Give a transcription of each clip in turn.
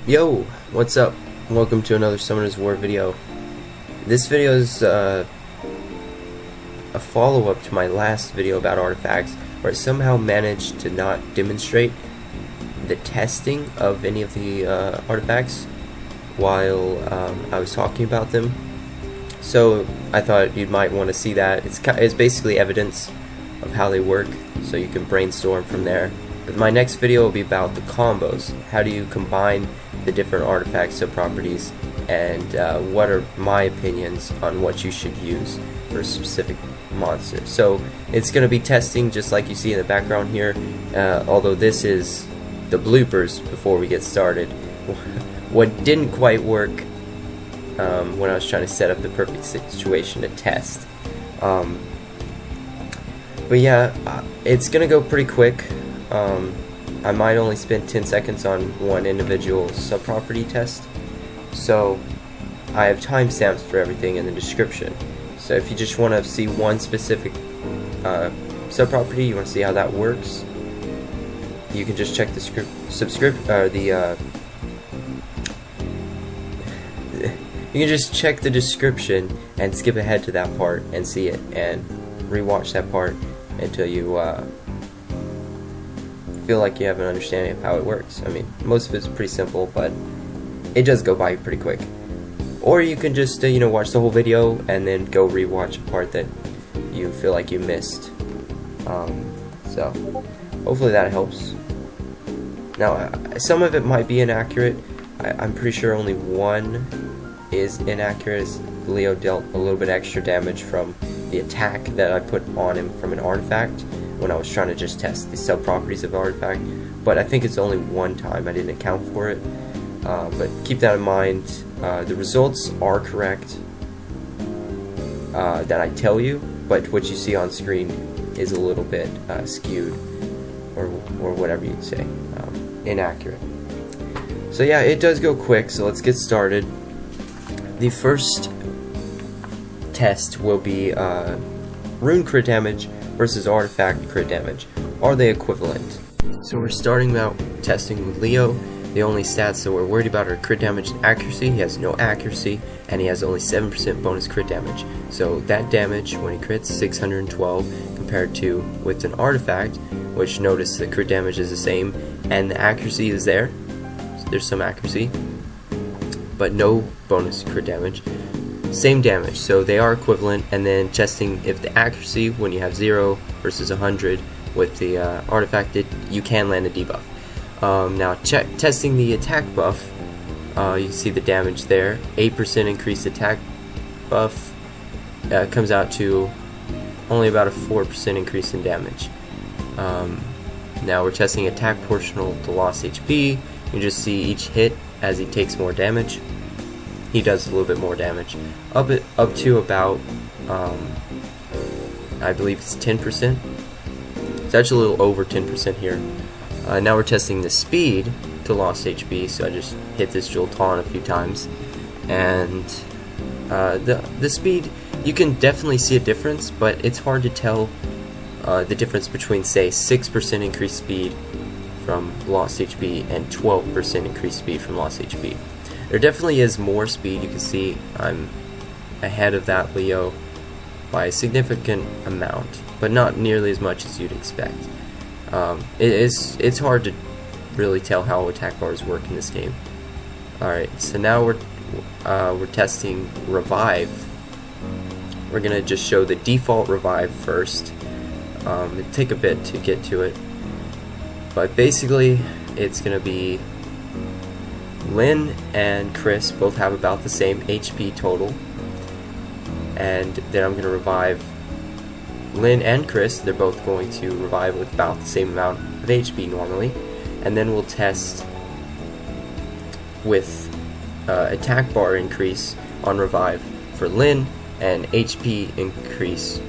Yo, what's up? Welcome to another Summoner's War video. This video is a follow-up to my last video about artifacts, where I somehow managed to not demonstrate the testing of any of the artifacts while I was talking about them. So I thought you might want to see that. It's basically evidence of how they work, so you can brainstorm from there. But my next video will be about the combos. How do you combine the different artifact sub-properties, and what are my opinions on what you should use for a specific monster. So it's going to be testing just like you see in the background here, although this is the bloopers before we get started. What didn't quite work when I was trying to set up the perfect situation to test. But yeah, it's going to go pretty quick. I might only spend 10 seconds on one individual subproperty test, so I have timestamps for everything in the description. So if you just want to see one specific subproperty, you want to see how that works, you can just check the you can just check the description and skip ahead to that part and see it, and rewatch that part until you feel like you have an understanding of how it works. I mean, most of it's pretty simple, but it does go by pretty quick. Or you can just watch the whole video and then go rewatch a part that you feel like you missed. So hopefully that helps. Now, some of it might be inaccurate. I'm pretty sure only one is inaccurate. Leo dealt a little bit extra damage from the attack that I put on him from an artifact when I was trying to just test the sub-properties of the artifact, but I think it's only one time. I didn't account for it, but keep that in mind. The results are correct that I tell you, but what you see on screen is a little bit skewed, or whatever you'd say, inaccurate. So yeah, it does go quick, so let's get started. The first test will be rune crit damage versus artifact crit damage. Are they equivalent? So we're starting out testing with Leo. The only stats that we're worried about are crit damage and accuracy. He has no accuracy, and he has only 7% bonus crit damage. So that damage when he crits, 612, compared to with an artifact, which notice the crit damage is the same, and the accuracy is there. So there's some accuracy, but no bonus crit damage. Same damage, so they are equivalent. And then testing if the accuracy when you have 0 versus 100 with the artifact, you can land a debuff. Now testing the attack buff, you can see the damage there. 8% increased attack buff comes out to only about a 4% increase in damage. Now we're testing attack proportional to lost HP. You just see each hit as he takes more damage. He does a little bit more damage, up to about, I believe it's 10%. It's actually a little over 10% here. Now we're testing the speed to lost HP, so I just hit this Jewel Taunt a few times, and the speed, you can definitely see a difference, but it's hard to tell the difference between, say, 6% increased speed from lost HP and 12% increased speed from lost HP. There definitely is more speed. You can see I'm ahead of that Leo by a significant amount, but not nearly as much as you'd expect. It's hard to really tell how attack bars work in this game. Alright, so now we're testing revive. We're gonna just show the default revive first. It'll take a bit to get to it, but basically it's gonna be Lynn and Chris both have about the same HP total, and then I'm going to revive Lynn and Chris. They're both going to revive with about the same amount of HP normally, and then we'll test with attack bar increase on revive for Lynn and HP increase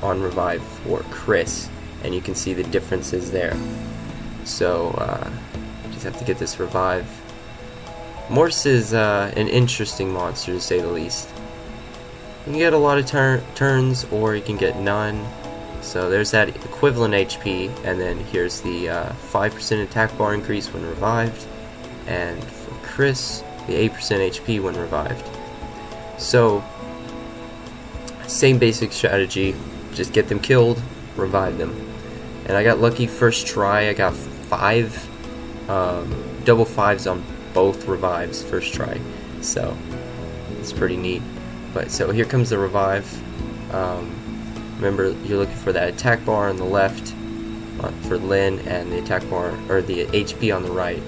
on revive for Chris, and you can see the differences there. So just have to get this revive. Morse is an interesting monster, to say the least. You can get a lot of turns, or you can get none. So there's that equivalent HP, and then here's the 5% attack bar increase when revived, and for Chris, the 8% HP when revived. So, same basic strategy, just get them killed, revive them. And I got lucky first try. I got 5 double 5s on both revives first try, so it's pretty neat. But so here comes the revive. Remember, you're looking for that attack bar on the left for Lynn, and the attack bar, or the HP on the right.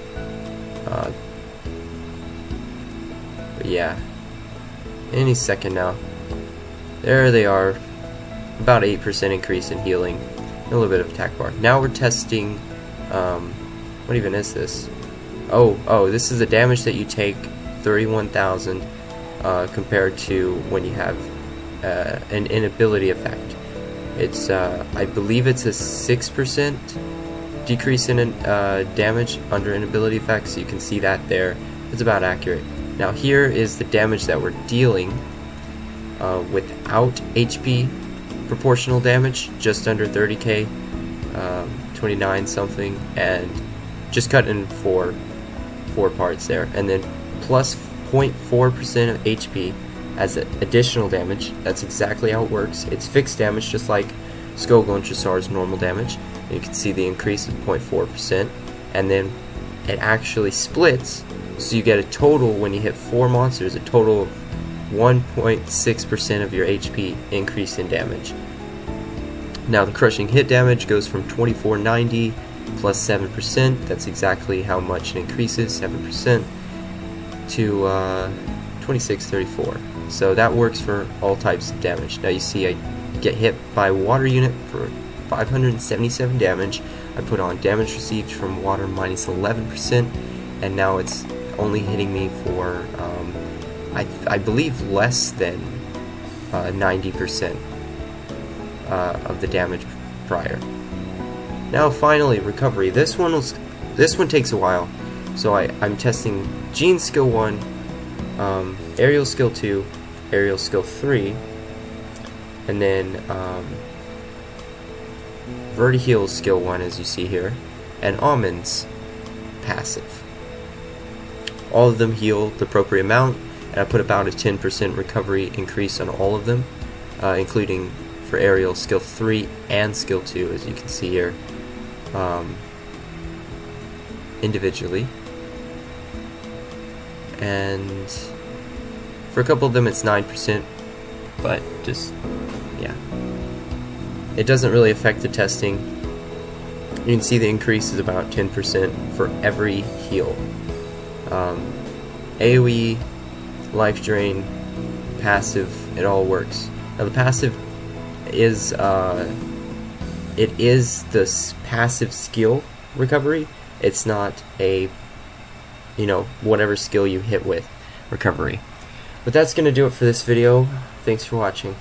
But yeah, any second now. There they are, about 8% increase in healing, and a little bit of attack bar. Now we're testing, what even is this? Oh, this is the damage that you take, 31,000, compared to when you have an inability effect. It's, I believe it's a 6% decrease in damage under inability effect, so you can see that there. It's about accurate. Now here is the damage that we're dealing without HP proportional damage, just under 30k, 29 something, and just cut in four parts there, and then plus 0.4% of HP as additional damage. That's exactly how it works. It's fixed damage, just like Skogul and Tresar's normal damage. And you can see the increase of 0.4%, and then it actually splits, so you get a total, when you hit 4 monsters, a total of 1.6% of your HP increase in damage. Now the crushing hit damage goes from 2490 plus 7%, that's exactly how much it increases, 7%, to 2634. So that works for all types of damage. Now you see I get hit by a water unit for 577 damage. I put on damage received from water minus 11%, and now it's only hitting me for I believe less than 90% of the damage prior. Now finally, recovery. This one takes a while. So I'm testing Gene skill 1, aerial skill 2, aerial skill 3, and then Vertiheal skill 1, as you see here, and Almond's passive. All of them heal the appropriate amount, and I put about a 10% recovery increase on all of them, including for aerial skill 3 and skill 2, as you can see here, individually. And for a couple of them it's 9%, but just, yeah, it doesn't really affect the testing. You can see the increase is about 10% for every heal. AoE, life drain, passive, it all works. Now the passive is it is the passive skill recovery. It's not a, whatever skill you hit with recovery. But that's gonna do it for this video. Thanks for watching.